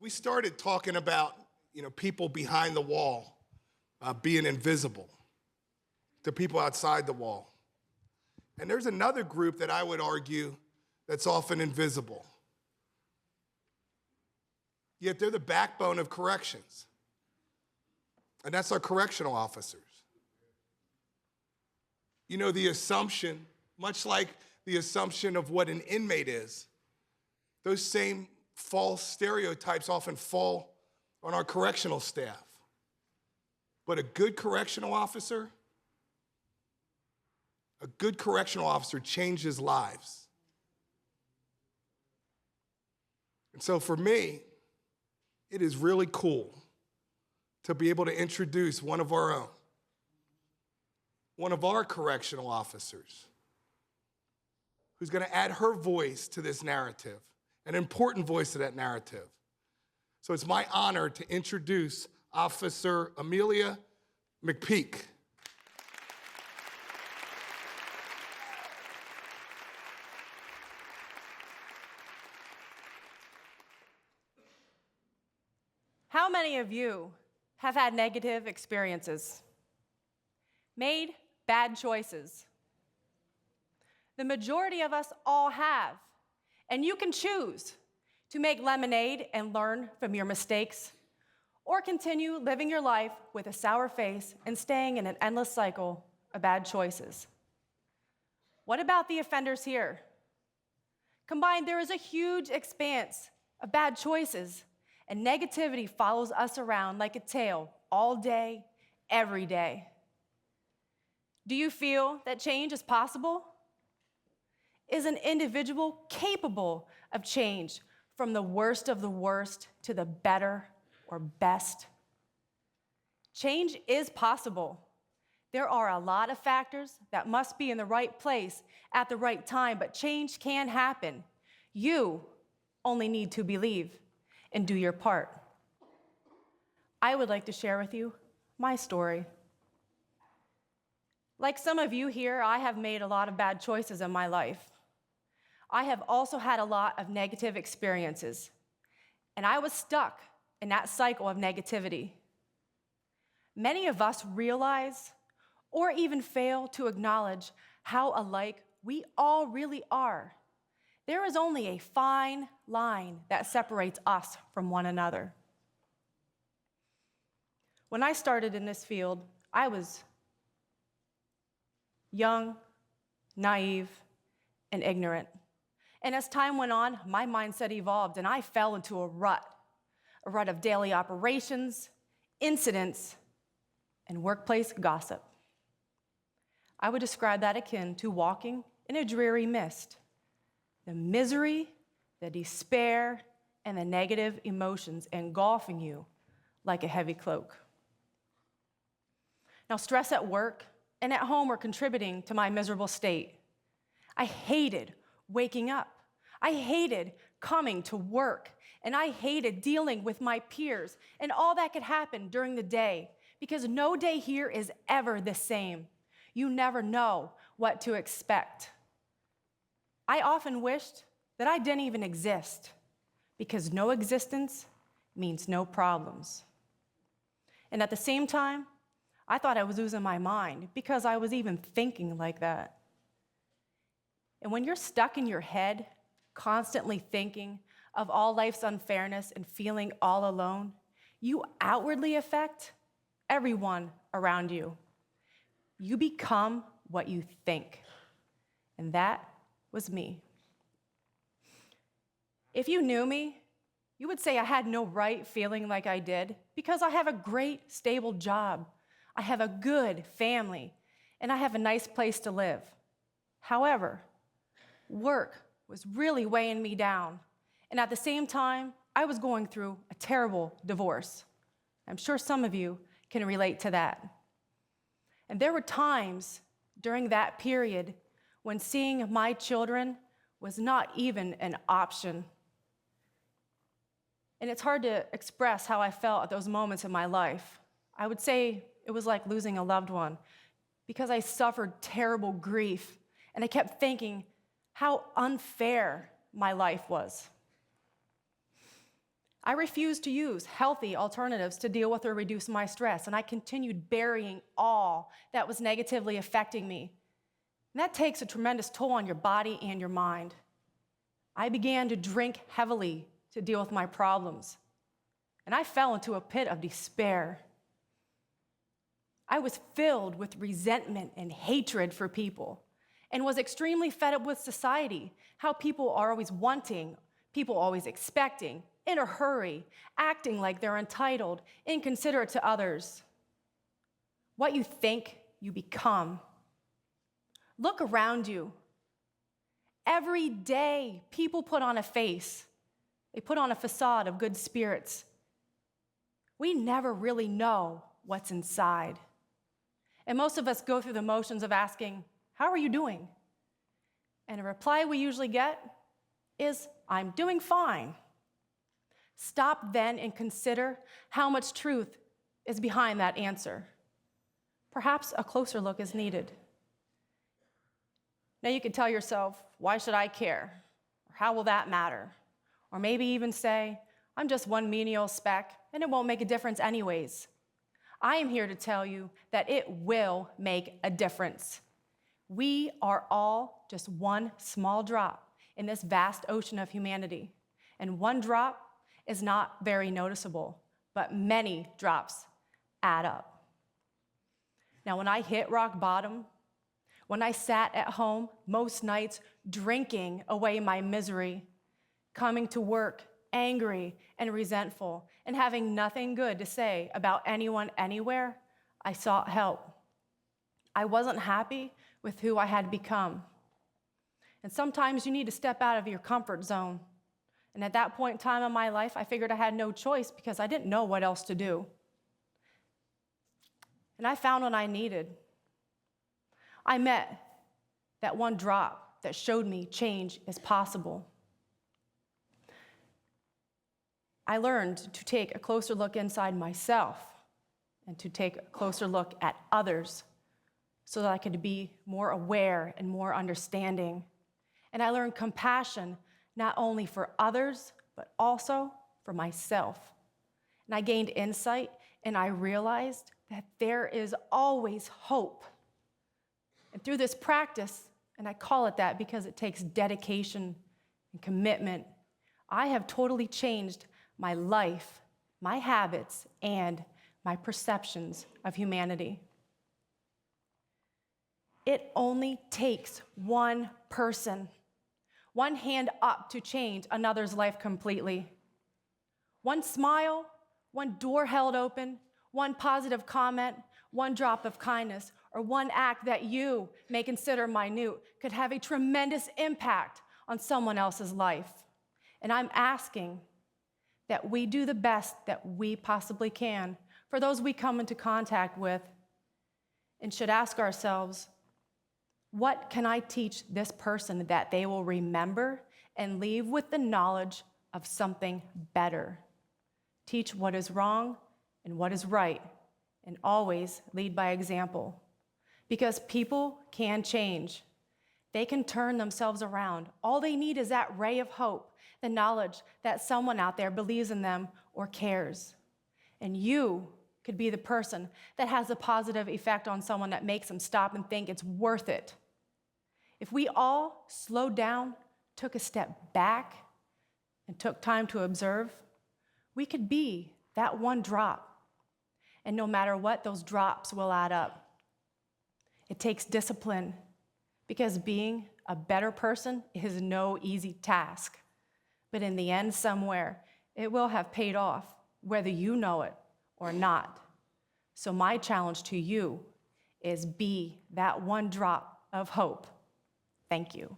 we started talking about, people behind the wall being invisible to people outside the wall. And there's another group that I would argue that's often invisible. Yet they're the backbone of corrections. And that's our correctional officers. The assumption, much like the assumption of what an inmate is, those same false stereotypes often fall on our correctional staff. But a good correctional officer changes lives. And so for me, it is really cool to be able to introduce one of our own, one of our correctional officers, who's going to add her voice to this narrative, an important voice to that narrative. So it's my honor to introduce Officer Amelia McPeak. How many of you have had negative experiences? Made bad choices? The majority of us all have, and you can choose to make lemonade and learn from your mistakes, or continue living your life with a sour face and staying in an endless cycle of bad choices. What about the offenders here? Combined, there is a huge expanse of bad choices, and negativity follows us around like a tail all day, every day. Do you feel that change is possible? Is an individual capable of change from the worst of the worst to the better or best? Change is possible. There are a lot of factors that must be in the right place at the right time, but change can happen. You only need to believe and do your part. I would like to share with you my story. Like some of you here, I have made a lot of bad choices in my life. I have also had a lot of negative experiences, and I was stuck in that cycle of negativity. Many of us realize or even fail to acknowledge how alike we all really are. There is only a fine line that separates us from one another. When I started in this field, I was young, naive, and ignorant. And as time went on, my mindset evolved, and I fell into a rut of daily operations, incidents, and workplace gossip. I would describe that akin to walking in a dreary mist. The misery, the despair, and the negative emotions engulfing you like a heavy cloak. Now, stress at work and at home were contributing to my miserable state. I hated waking up. I hated coming to work, and I hated dealing with my peers and all that could happen during the day, because no day here is ever the same. You never know what to expect. I often wished that I didn't even exist, because no existence means no problems. And at the same time, I thought I was losing my mind because I was even thinking like that. And when you're stuck in your head, constantly thinking of all life's unfairness and feeling all alone, you outwardly affect everyone around you. You become what you think. And that was me. If you knew me, you would say I had no right feeling like I did, because I have a great, stable job. I have a good family, and I have a nice place to live. However, work was really weighing me down, and at the same time, I was going through a terrible divorce. I'm sure some of you can relate to that. And there were times during that period when seeing my children was not even an option. And it's hard to express how I felt at those moments in my life. I would say it was like losing a loved one, because I suffered terrible grief, and I kept thinking how unfair my life was. I refused to use healthy alternatives to deal with or reduce my stress, and I continued burying all that was negatively affecting me. And that takes a tremendous toll on your body and your mind. I began to drink heavily to deal with my problems, and I fell into a pit of despair. I was filled with resentment and hatred for people and was extremely fed up with society, how people are always wanting, people always expecting, in a hurry, acting like they're entitled, inconsiderate to others. What you think, you become. Look around you. Every day, people put on a face. They put on a facade of good spirits. We never really know what's inside. And most of us go through the motions of asking, "How are you doing?" And a reply we usually get is, "I'm doing fine." Stop then and consider how much truth is behind that answer. Perhaps a closer look is needed. Now you could tell yourself, "Why should I care?" Or "How will that matter?" Or maybe even say, "I'm just one menial speck and it won't make a difference anyways." I am here to tell you that it will make a difference. We are all just one small drop in this vast ocean of humanity. And one drop is not very noticeable, but many drops add up. Now, when I hit rock bottom, when I sat at home most nights drinking away my misery, coming to work angry and resentful, and having nothing good to say about anyone anywhere, I sought help. I wasn't happy with who I had become. And sometimes you need to step out of your comfort zone. And at that point in time in my life, I figured I had no choice because I didn't know what else to do. And I found what I needed. I met that one drop that showed me change is possible. I learned to take a closer look inside myself and to take a closer look at others so that I could be more aware and more understanding. And I learned compassion not only for others, but also for myself. And I gained insight and I realized that there is always hope. And through this practice, and I call it that because it takes dedication and commitment, I have totally changed my life, my habits, and my perceptions of humanity. It only takes one person, one hand up to change another's life completely. One smile, one door held open, one positive comment, one drop of kindness, or one act that you may consider minute could have a tremendous impact on someone else's life. And I'm asking that we do the best that we possibly can for those we come into contact with, and should ask ourselves, what can I teach this person that they will remember and leave with the knowledge of something better? Teach what is wrong and what is right, and always lead by example. Because people can change. They can turn themselves around. All they need is that ray of hope, the knowledge that someone out there believes in them or cares. And you could be the person that has a positive effect on someone that makes them stop and think it's worth it. If we all slowed down, took a step back, and took time to observe, we could be that one drop. And no matter what, those drops will add up. It takes discipline, because being a better person is no easy task. But in the end, somewhere, it will have paid off, whether you know it or not. So my challenge to you is be that one drop of hope. Thank you.